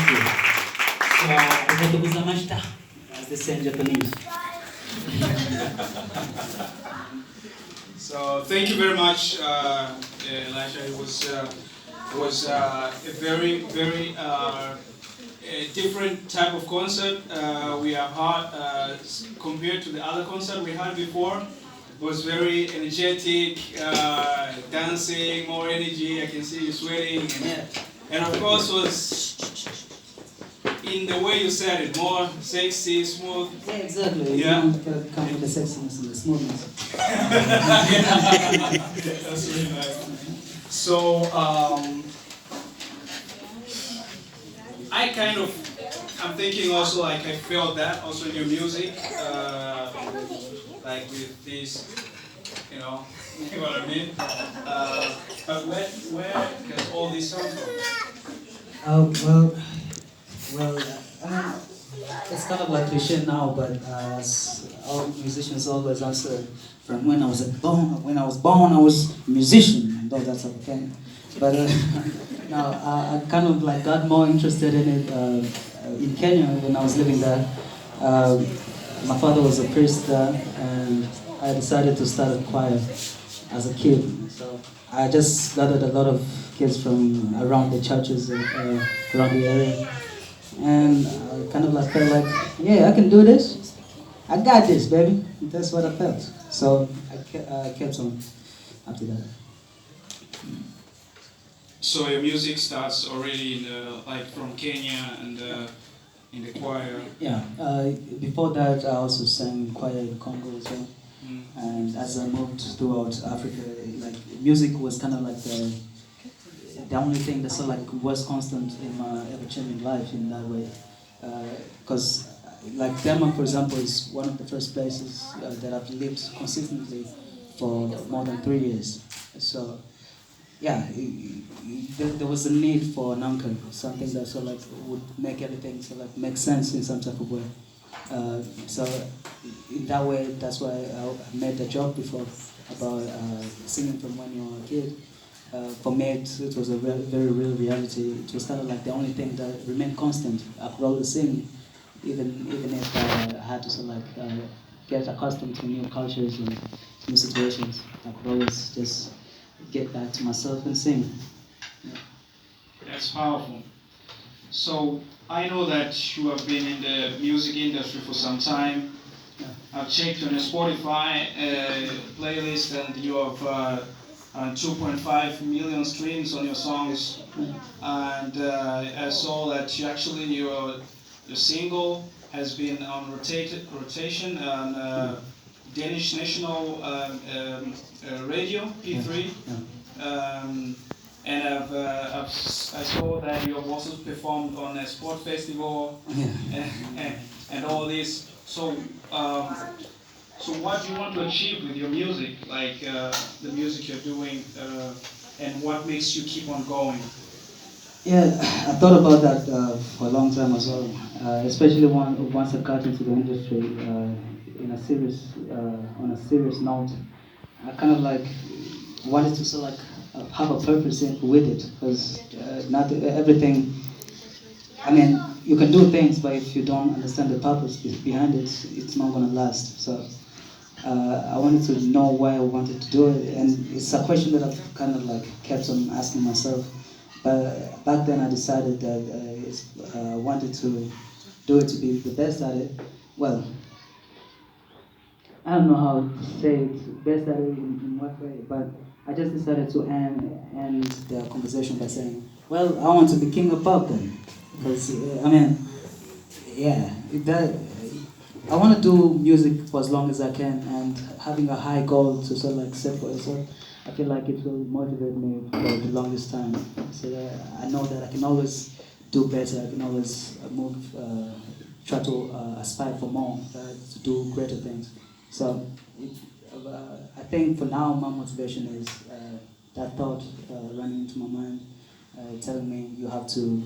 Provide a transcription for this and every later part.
you. So, umetukuzamashita, as they say in Japanese. So thank you very much, Elisha. It was a very a different type of concert we have had compared to the other concert we had before. It was very energetic, dancing, more energy. I can see you sweating, and of course was in the way you said it, more sexy, smooth. Yeah, exactly. Yeah. You know, come with the sexiness and the smoothness. That's really nice. So I'm thinking also like I felt that also in your music, like with this, you know, you know what I mean. But where does all this come from? Well, I mean, it's kind of like cliche now, but as all musicians always answer, from when I was born, I was a musician, though that's okay. But now I kind of like got more interested in it in Kenya when I was living there. My father was a priest there, and I decided to start a choir as a kid. So I just gathered a lot of kids from around the churches around the area. And I kind of like felt like, yeah, I can do this. I got this, baby. That's what I felt. So I kept on after that. So your music starts already in like from Kenya and in the choir. Yeah. Before that, I also sang in choir in Congo as well. Mm. And as I moved throughout Africa, like music was kind of like the only thing that sort of like was constant in my ever-changing life in that way. Because like Denmark, for example, is one of the first places that I've lived consistently for more than 3 years. So yeah, there was a need for an anchor, something that sort of like would make everything sort of like make sense in some type of way. So in that way, that's why I made the joke before about singing from when you were a kid. For me, it was a very real reality. It was kind of like the only thing that remained constant. I could always sing, even if I had to sort of like get accustomed to new cultures and new situations. I could always just get back to myself and sing. Yeah. That's powerful. So I know that you have been in the music industry for some time. Yeah. I've checked on your Spotify playlist, and you have 2.5 million streams on your songs. And I saw that your single has been on rotation on Danish national radio P3. And I saw that you have also performed on a sport festival and all this. So what do you want to achieve with your music, like the music you're doing, and what makes you keep on going? Yeah, I thought about that for a long time as well, especially once I got into the industry in a serious, on a serious note. I kind of like wanted to sort of like have a purpose with it, because not everything. I mean, you can do things, but if you don't understand the purpose behind it, it's not gonna last. So I wanted to know why I wanted to do it, and it's a question that I've kind of like kept on asking myself. But back then I decided that I wanted to do it to be the best at it. Well, I don't know how to say it, best at it in what way, but I just decided to end the conversation by saying, well, I want to be king of pop then. Because, I mean, yeah, I want to do music for as long as I can, and having a high goal to sort of like set for yourself, I feel like it will motivate me for the longest time. So that I know that I can always do better, I can always try to aspire for more, to do greater things. So I think for now my motivation is that thought running into my mind, telling me you have to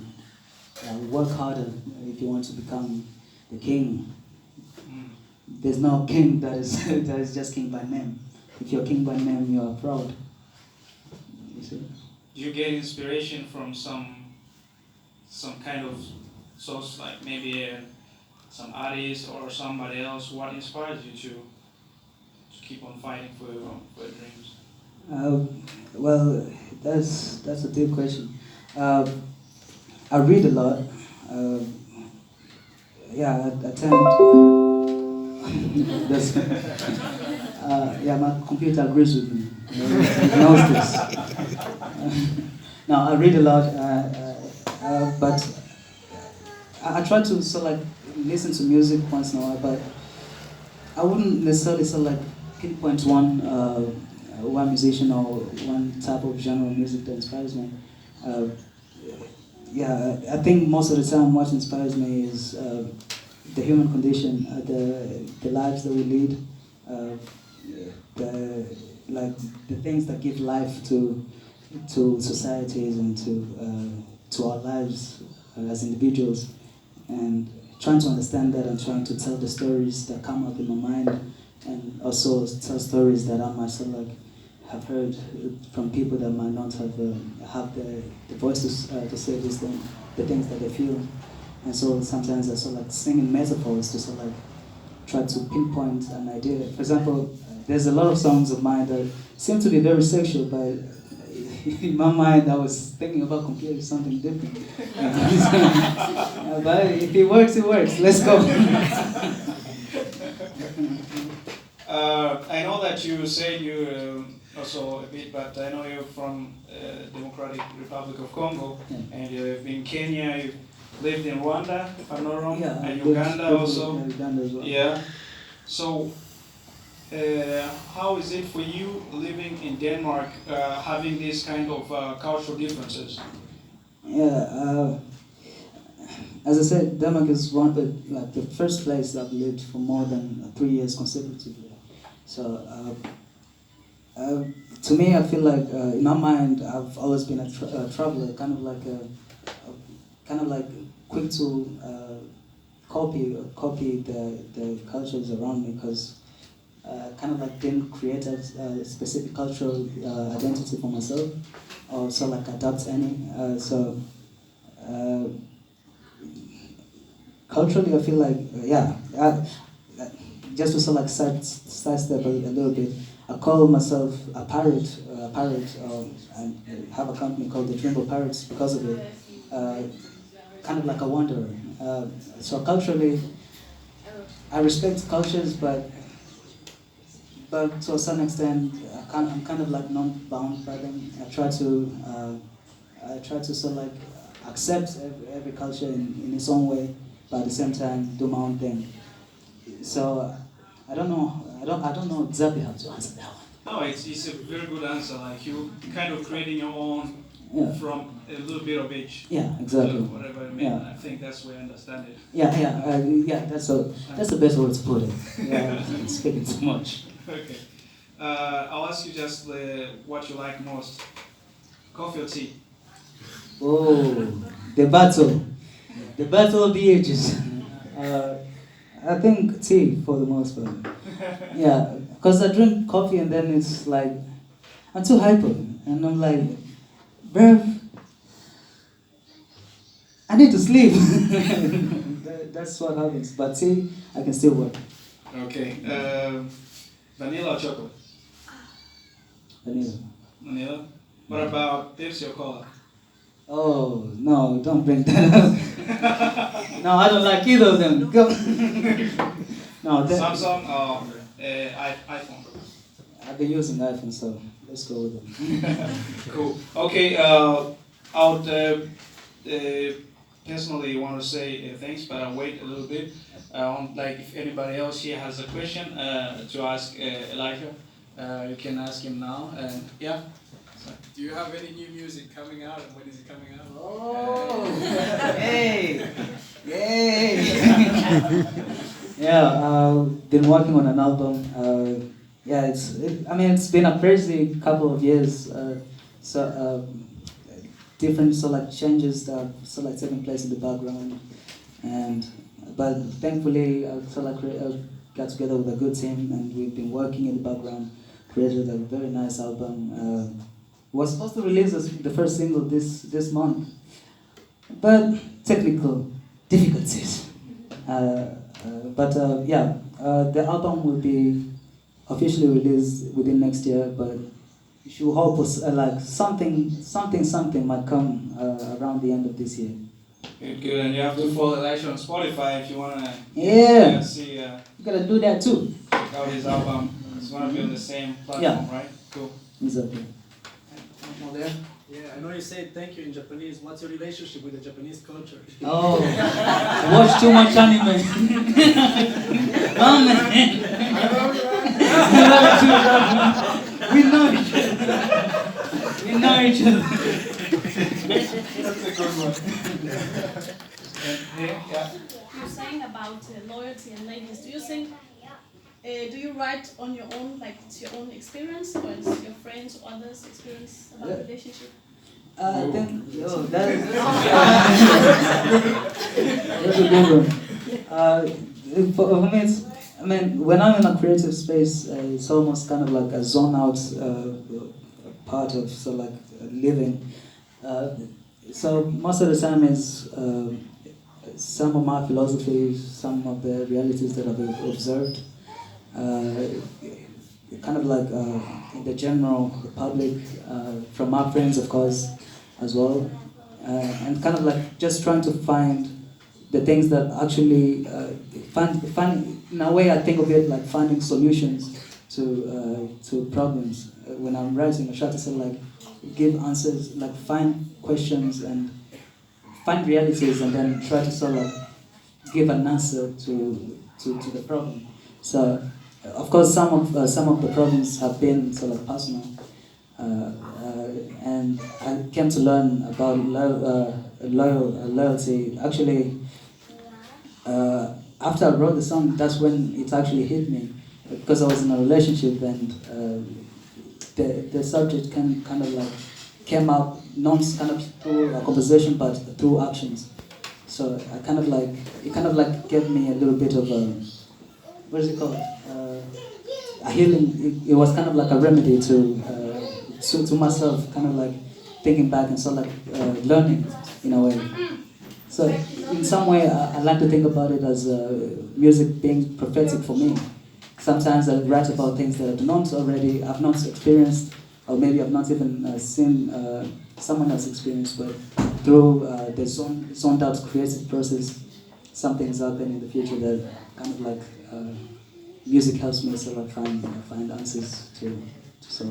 work harder if you want to become the king. There's no king that is that is just king by name. If you're king by name, you are proud. You see? Do you get inspiration from some kind of so it's like maybe some artist or somebody else. What inspires you to keep on fighting for your dreams? Uh, well, that's a deep question. Uh, I read a lot. Uh, yeah, I tend. That's, yeah, my computer agrees with me. It knows this. No, I read a lot, but I try to sort of like listen to music once in a while, but I wouldn't necessarily sort of like pinpoint one musician or one type of genre of music that inspires me. Uh, yeah, I think most of the time what inspires me is the human condition, the lives that we lead, uh, the like the things that give life to societies and to our lives as individuals, and trying to understand that and trying to tell the stories that come up in my mind, and also tell stories that I myself like have heard from people that might not have the voice to say these things, the things that they feel. And so sometimes I sort of like sing in metaphors to sort of like try to pinpoint an idea. For example, there's a lot of songs of mine that seem to be very sexual, but in my mind I was thinking about completely something different. But if it works, it works. Let's go. I know that you say you also a bit, but I know you're from Democratic Republic of Congo, Yeah. and you've been in Kenya. You've lived in Rwanda, if I'm not wrong, Yeah, and Uganda also. Yeah, Uganda as well. Yeah. So, how is it for you living in Denmark, having these kind of cultural differences? Yeah, as I said, Denmark is one of like the first place I've lived for more than 3 years consecutively. So, to me, I feel like in my mind, I've always been a traveler, kind of like kind of like quick to copy the cultures around me, because kind of like didn't create a specific cultural identity for myself, or so like adopt any. Culturally, I feel like just to sort of like sidestep a little bit. I call myself a parrot, and have a company called the Trimble Parrots because of it. Kind of like a wanderer. So culturally, I respect cultures, but to a certain extent, I'm kind of like not bound by them. I try to sort of like accept every culture in its own way, but at the same time do my own thing. So I don't know. I don't know exactly how to answer that one. No, it's a very good answer. Like you kind of creating your own Yeah. from a little bit of each. Yeah, exactly. Whatever I mean, Yeah. I think that's where I understand it. Yeah. That's the best way to put it. Yeah, I'm speaking too much. Okay. I'll ask you just what you like most: coffee or tea? Oh, the battle of the ages. I think tea for the most part. Yeah, because I drink coffee and then it's like I'm too hyper, and I'm like, bruh, I need to sleep. That's what happens. But tea, I can still work. Okay. Vanilla or chocolate? Vanilla. Vanilla. What about Pepsi or Cola? Oh no! Don't bring that up. No, I don't like either of them. Go. No, Samsung or iPhone? I've been using iPhone, so let's go with them. Cool. Okay. I would personally want to say thanks, but I'll wait a little bit. Like if anybody else here has a question to ask Elisha, you can ask him now. And yeah. Do you have any new music coming out, and when is it coming out? Oh, hey, yay! Yeah, been working on an album. Yeah, it's been a crazy couple of years. Different sort of like changes that have sort of like taking place in the background, but thankfully I sort of like got together with a good team, and we've been working in the background, created a very nice album. Was supposed to release the first single this month, but technical difficulties. The album will be officially released within next year, but you should hope like something might come around the end of this year. Good, good. And you have to follow Elisha on Spotify if you wanna see You gotta do that too. check out his album. It's gonna be on the same platform, right? Cool. Exactly. One more there. Yeah, I know you say thank you in Japanese. What's your relationship with the Japanese culture? Oh, I watch too much anime. Oh man. We know each other. We know each other. That's a good one. Yeah. You're saying about loyalty and lateness. Do you think, do you write on your own, like it's your own experience, or it's your friends or others' experience about relationship? That's a good one. For me, when I'm in a creative space, it's almost kind of like a zone out part of living. So most of the time is some of my philosophy, some of the realities that I've observed, kind of like in the general public, from my friends, of course, as well, and kind of like just trying to find the things that actually find in a way I think of it like finding solutions to problems. When I'm writing, I try to sort of like give answers, like find questions and find realities, and then try to sort of like give an answer to the problem. So, of course, some of the problems have been sort of personal, and I came to learn about loyalty. Actually, after I wrote the song, that's when it actually hit me, because I was in a relationship, and the subject kind of like came up not kind of through a conversation, but through actions. So it kind of like gave me a little bit of what is it called? A healing. It was kind of like a remedy to myself, kind of like thinking back and sort of like learning in a way. So in some way, I like to think about it as music being prophetic for me. Sometimes I write about things that I've not experienced, or maybe I've not even seen someone else experience, but through the zoned out creative process, something's happening in the future that kind of like music helps me sort of find answers to. So,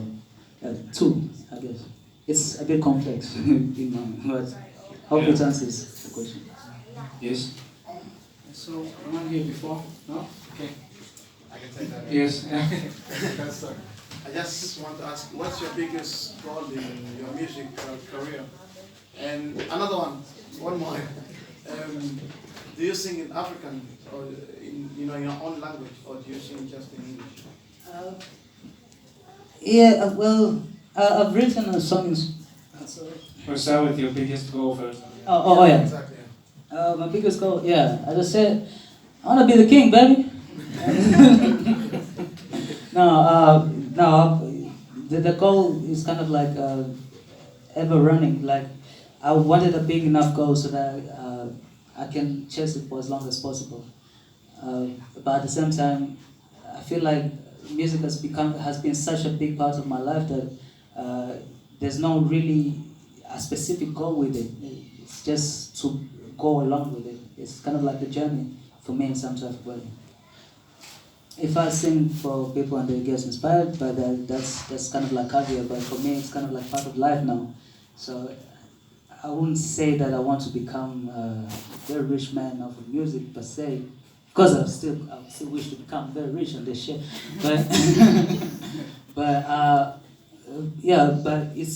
two, I guess. It's a bit complex, but hope it answers the question. Yes. So, one here before? No? Okay. I can take that. Yes. I just want to ask, what's your biggest goal in your music career? And another one more. Do you sing in African or in your own language, or do you sing just in English? I've written a song. We'll start with your biggest goal first. Yeah. Exactly. My biggest goal, yeah. I just said, I want to be the king, baby. The goal is kind of like ever running. Like, I wanted a big enough goal so that I can chase it for as long as possible. But at the same time, I feel like music has been such a big part of my life that there's no really a specific goal with it. It's just to go along with it. It's kind of like a journey for me in some type of way. If I sing for people and they get inspired by that, that's kind of like career. But for me, it's kind of like part of life now. So I wouldn't say that I want to become a very rich man of music per se, because I still wish to become very rich on this shit. But but it's